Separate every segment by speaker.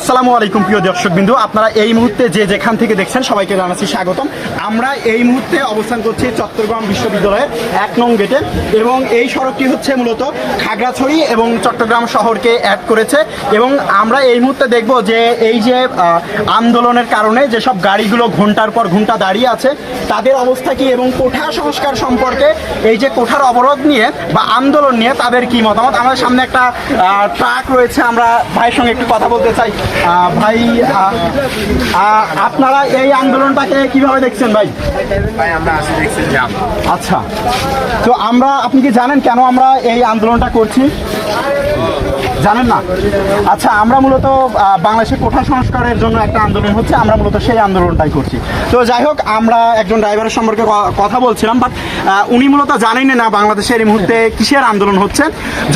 Speaker 1: আসসালামু আলাইকুম প্রিয় দর্শকবৃন্দ, আপনারা এই মুহূর্তে যে যেখান থেকে দেখছেন সবাইকে জানাচ্ছি স্বাগতম। আমরা এই মুহূর্তে অবস্থান করছি চট্টগ্রাম বিশ্ববিদ্যালয়ের ১ নং গেটে এবং এই সড়কটি হচ্ছে মূলত খাগড়াছড়ি এবং চট্টগ্রাম শহরকে অ্যাড করেছে। এবং আমরা এই মুহূর্তে দেখব যে এই যে আন্দোলনের কারণে যেসব গাড়িগুলো ঘন্টার পর ঘন্টা দাঁড়িয়ে আছে তাদের অবস্থা কি, এবং কোঠা সংস্কার সম্পর্কে এই যে কোঠার অবরোধ নিয়ে বা আন্দোলন নিয়ে তাদের কি মতামত। আমাদের সামনে একটা ট্রাক রয়েছে, আমরা ভাইয়ের সঙ্গে একটু কথা বলতে চাই। ভাই, আপনারা এই আন্দোলনটাকে কিভাবে দেখছেন ভাই?
Speaker 2: আমরা আসলে দেখছি জ্যাম।
Speaker 1: আচ্ছা, তো আপনি কি জানেন কেন আমরা এই আন্দোলনটা করছি? জানেন না? আচ্ছা, আমরা মূলত বাংলাদেশের কোঠা সংস্কারের জন্য একটা আন্দোলন হচ্ছে, আমরা মূলত সেই আন্দোলনটাই করছি। তো যাই হোক, আমরা একজন ড্রাইভারের সম্পর্কে কথা বলছিলাম, বাট উনি মূলত জানেন না বাংলাদেশের এই মুহূর্তে কিসের আন্দোলন হচ্ছে।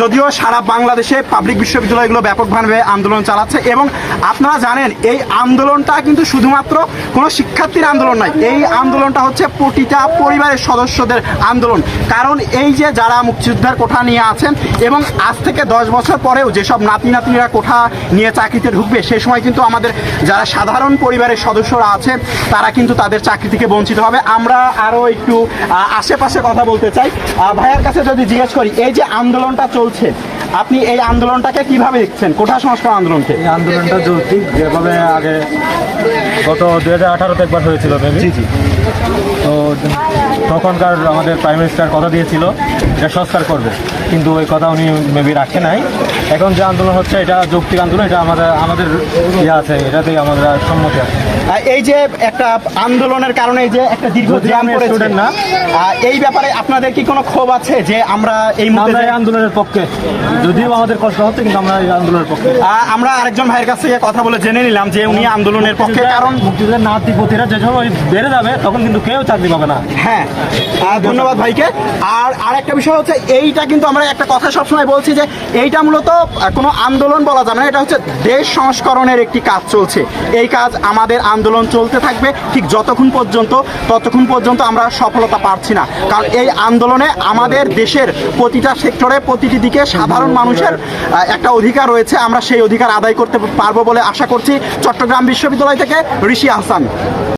Speaker 1: যদিও সারা বাংলাদেশে পাবলিক বিশ্ববিদ্যালয়গুলো ব্যাপকভাবে আন্দোলন চালাচ্ছে, এবং আপনারা জানেন এই আন্দোলনটা কিন্তু শুধুমাত্র কোনো শিক্ষার্থীর আন্দোলন নয়, এই আন্দোলনটা হচ্ছে প্রতিটা পরিবারের সদস্যদের আন্দোলন। কারণ এই যে যারা মুক্তিযোদ্ধার কোঠা নিয়ে আছেন এবং আজ থেকে 10 বছর পরেও যেসব নাতি নাতনিরা কোঠা নিয়ে চাকরিতে ঢুকবে, সেই সময় কিন্তু আমাদের যারা সাধারণ পরিবারের সদস্যরা আছে তারা কিন্তু তাদের চাকরি থেকে বঞ্চিত হবে। আমরা আরও একটু আশেপাশে কথা বলতে চাই। ভাইয়ার কাছে যদি জিজ্ঞেস করি, এই যে আন্দোলনটা চলছে, আপনি এই আন্দোলনটাকে কিভাবে দেখছেন, কোঠা সংস্কার আন্দোলনকে?
Speaker 3: এই আন্দোলনটা যৌক্তিক, যেভাবে আগে গত 2018-তে একবার হয়েছিল মেবি।
Speaker 1: জি।
Speaker 3: তো তখনকার আমাদের প্রাইম মিনিস্টার কথা দিয়েছিল এটা সংস্কার করবে, কিন্তু ওই কথা উনি মেবি রাখে নাই। এখন যে আন্দোলন হচ্ছে এটা যৌক্তিক আন্দোলন, এটা আমাদের ইয়ে আছে, এটাতেই আমাদের সম্মতি আছে।
Speaker 1: এই যে একটা আন্দোলনের কারণে এই যে একটা দীর্ঘ জ্যাম পড়েছে
Speaker 3: না,
Speaker 1: এই ব্যাপারে আপনাদের কি কোনো ক্ষোভ আছে যে আমরা এই মুহূর্তে
Speaker 3: এই আন্দোলনের পক্ষে? যদিও আমাদের কষ্ট হচ্ছে, কিন্তু আমরা এই আন্দোলনের পক্ষে।
Speaker 1: আমরা আরেকজন ভাইয়ের কাছ থেকে কথা বলে জেনে নিলাম যে উনি আন্দোলনের পক্ষে, কারণ
Speaker 3: মুক্তিযুদ্ধের নাতিপতিরা যে সময় বেড়ে যাবে তখন কিন্তু কেউ চাকরি পাবে না।
Speaker 1: হ্যাঁ, ধন্যবাদ ভাইকে। আর একটা বিষয় হচ্ছে, এইটা কিন্তু আমরা একটা কথা সবসময় বলছি যে এইটা মূলত কোনো আন্দোলন বলা যাবে না, এটা হচ্ছে দেশ সংস্করণের একটি কাজ চলছে। এই কাজ আমাদের আন্দোলন চলতে থাকবে ঠিক ততক্ষণ পর্যন্ত আমরা সফলতা পাচ্ছি না। কারণ এই আন্দোলনে আমাদের দেশের প্রতিটা সেক্টরে প্রতিটি দিকে সাধারণ মানুষের একটা অধিকার রয়েছে, আমরা সেই অধিকার আদায় করতে পারবো বলে আশা করছি। চট্টগ্রাম বিশ্ববিদ্যালয় থেকে ঋষি আহসান।